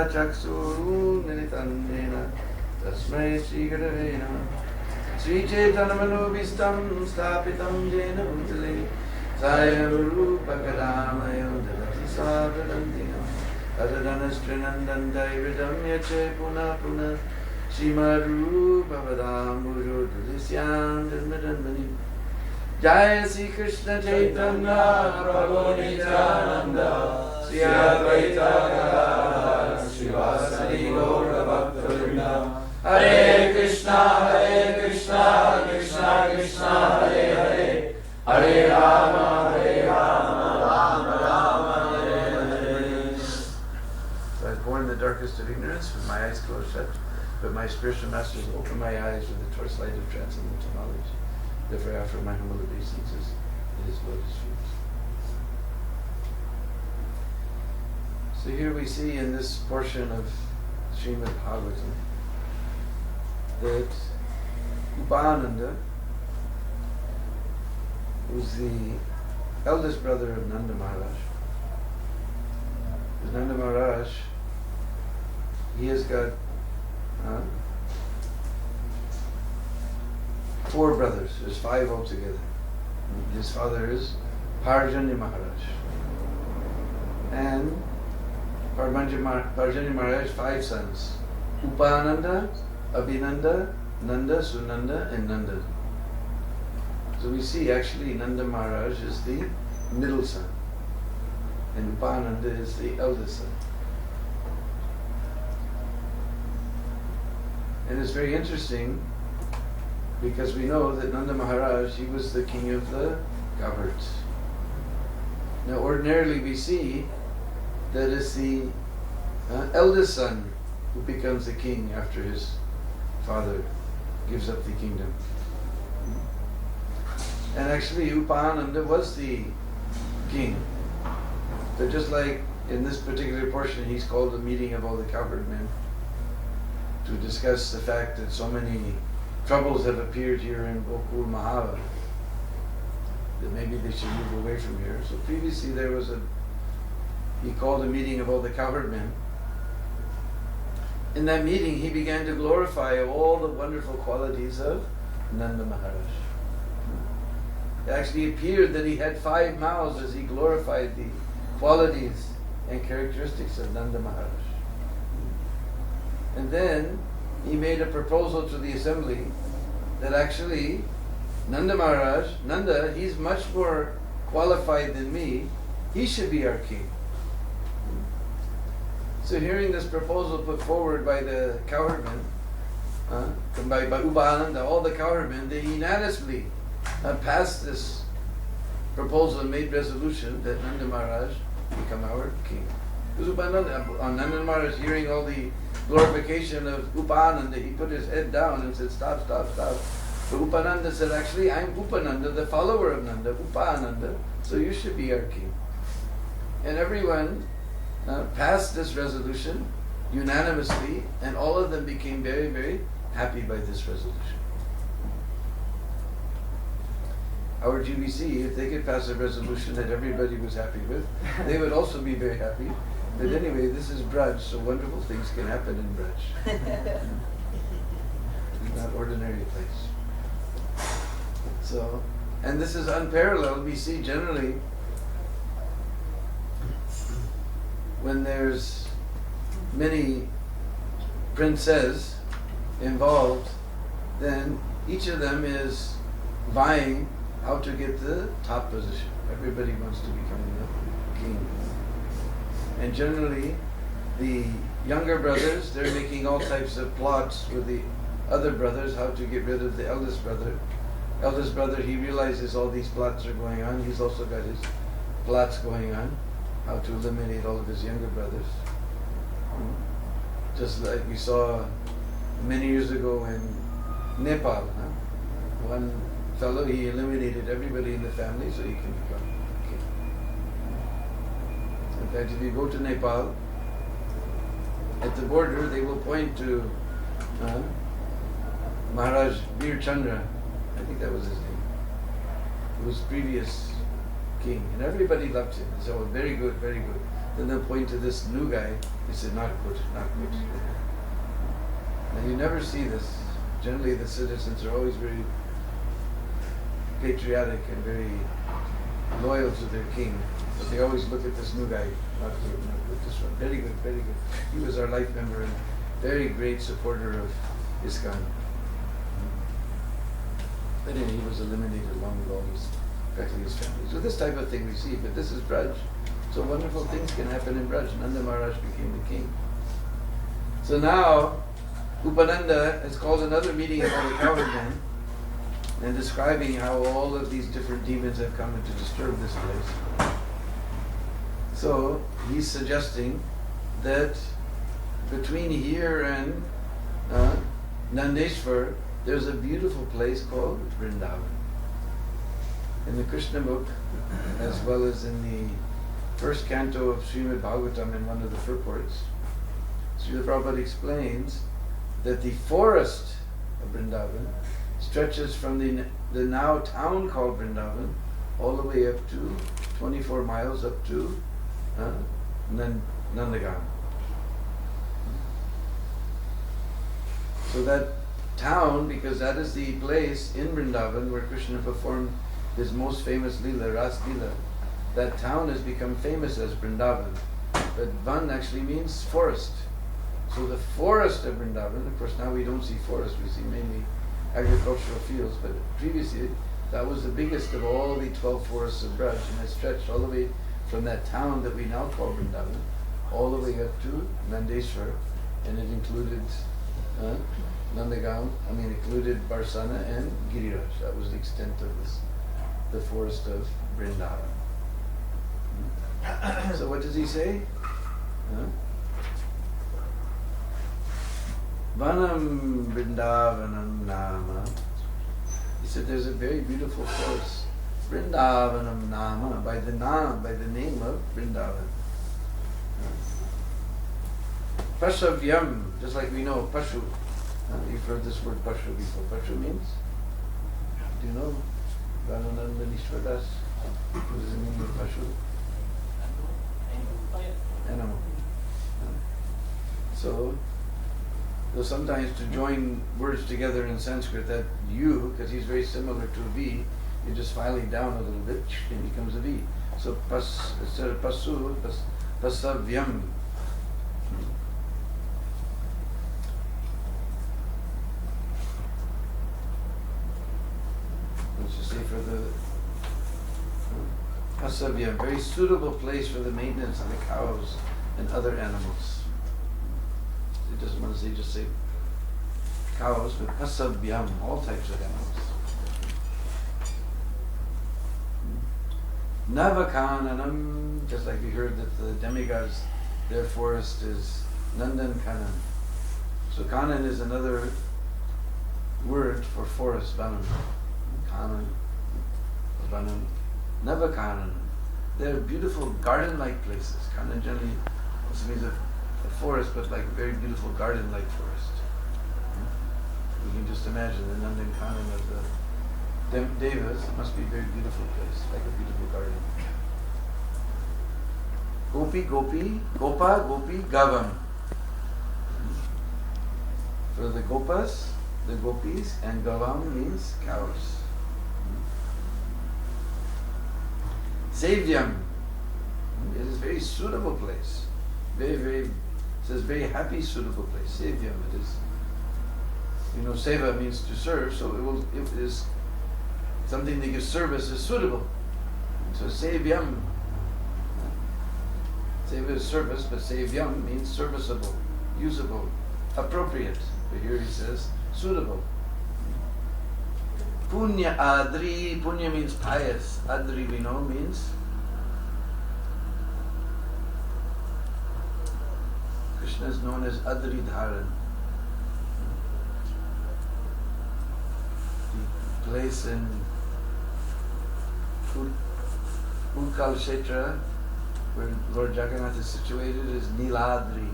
Chaksurunilitannena Tasmai Sri Gurave Namah Sri Chaitanya-Manobhistam Sthapitam Jena Bhutale Swayam Rupa Kadamayo Dadati Sadhanantinam Tadadhanastrinandandai Vidam Yache Puna Puna Srimarupa Vadambujo Dudisyan Janmajanmani Jaya Sri Krishna Chaitanya Prabhu Nityananda Sri Advaita Gadadhara Srivasadi Gaura Bhakta Hare Krishna Krishna Krishna Hare Hare Hare Rama Rama Rama Hare Hare. So I was born in the darkest of ignorance with my eyes closed shut, but my spiritual masters opened my eyes with the torchlight of transcendental knowledge. Therefore, after my humble obeisances, it is lotus feet. So here we see in this portion of Srimad Bhagavatam that Upananda, who's the eldest brother of Nanda Maharaj, Nanda Maharaj, he has got 4 brothers. There's 5 altogether. His father is Parjanya Maharaj. And Parjanya Maharaj 5 sons. Upananda, Abhinanda, Nanda, Sunanda and Nanda. So we see actually Nanda Maharaj is the middle son. And Upananda is the eldest son. And it's very interesting because we know that Nanda Maharaj, he was the king of the cowards. Now ordinarily we see that it's the eldest son who becomes the king after his father gives up the kingdom. And actually Upananda was the king. So just like in this particular portion he's called a meeting of all the cowherd men to discuss the fact that so many troubles have appeared here in Gokul Mahava that maybe they should move away from here. So previously he called a meeting of all the cowherd men. In that meeting he began to glorify all the wonderful qualities of Nanda Maharaj. It actually appeared that he had 5 mouths as he glorified the qualities and characteristics of Nanda Maharaj. And then he made a proposal to the assembly that actually Nanda Maharaj, Nanda, he's much more qualified than me, he should be our king. So hearing this proposal put forward by the cowherd men, by Upananda, all the cowherd men, they unanimously passed this proposal and made resolution that Nanda Maharaj become our king. Because Nanda Maharaj, hearing all the glorification of Upananda, he put his head down and said, stop. But Upananda said, actually, I'm Upananda, the follower of Nanda, Upananda, so you should be our king. And everyone passed this resolution unanimously, and all of them became very, very happy by this resolution. Our GBC, if they could pass a resolution that everybody was happy with, they would also be very happy. But anyway, this is Braj, so wonderful things can happen in Braj. It's not ordinary place. So, and this is unparalleled. We see generally when there's many princes involved, then each of them is vying how to get the top position. Everybody wants to become the king. And generally, the younger brothers, they're making all types of plots with the other brothers, how to get rid of the eldest brother. Eldest brother, he realizes all these plots are going on. He's also got his plots going on, how to eliminate all of his younger brothers. Just like we saw many years ago in Nepal. One fellow, he eliminated everybody in the family so he can become king. In fact, if you go to Nepal, at the border they will point to Maharaj Veer Chandra, I think that was his name, who was previous king, and everybody loved him. So very good, very good. Then they'll point to this new guy. He said, not good, not good. Now you never see this. Generally the citizens are always very patriotic and very loyal to their king. But they always look at this new guy. Not good, not good. This one, very good, very good. He was our life member and very great supporter of ISKCON. But anyway, he was eliminated along with all his, practically his family. So this type of thing we see, but this is Braj. So wonderful things can happen in Braj. Nanda Maharaj became the king. So now, Upananda has called another meeting of all the cowherd men and describing how all of these different demons have come to disturb this place. So he's suggesting that between here and Nandeshwar, there's a beautiful place called Vrindavan. In the Krishna book, as well as in the first canto of Srimad Bhagavatam in one of the purports, Srila Prabhupada explains that the forest of Vrindavan stretches from the now town called Vrindavan all the way up to 24 miles up to Nandagaon. So that town, because that is the place in Vrindavan where Krishna performed his most famous Leela, Ras Leela, that town has become famous as Vrindavan. But Van actually means forest. So the forest of Vrindavan, of course now we don't see forest, we see mainly agricultural fields, but previously that was the biggest of all the 12 forests of Braj, and it stretched all the way from that town that we now call Vrindavan, all the way up to Nandeshwar, and it included Nandagaon, included Barsana and Giriraj. That was the extent of the forest of Vrindavan. So what does he say? Vanam Vrindavanam Nama. He said there's a very beautiful forest. Vrindavanam Nama, by the name of Vrindavan. Pashavyam, just like we know Pashu. You've heard this word Pashu before. Pashu means? Do you know? Ranananda Nishwadas. What does it mean of Pashu? Animal. So sometimes to join words together in Sanskrit, that U, because he's very similar to a V, you're just filing down a little bit, and it becomes a V. So instead of Pasu, Pasavyam. Let's just say for the Pasavyam, very suitable place for the maintenance of the cows and other animals. It doesn't want to say just say cows, but Pasavyam, all types of animals. Navakananam, just like we heard that the demigods, their forest is Nandan Kanan. So Kanan is another word for forest, Vanam. Kanan, Vanam, Navakanan. They're beautiful garden-like places. Kanan generally also means a forest, but like a very beautiful garden-like forest. You can just imagine the Nandan Kanan of the Devas. It must be a very beautiful place, like a beautiful garden. Gopi, Gopa, Gopi, Gavam. For the Gopas, the Gopis, and Gavam means cows. Sevyam. It is a very suitable place. Very, very, it says very happy, suitable place. Sevyam, it is. Seva means to serve, so it is something that gives service is suitable. So Sevyam. Seva is service, but Sevyam means serviceable, usable, appropriate. But here he says suitable. Punya Adri, Punya means pious. Adri we know means Krishna is known as Adri Dharan. The place in Udkal Kshetra where Lord Jagannath is situated is Niladri.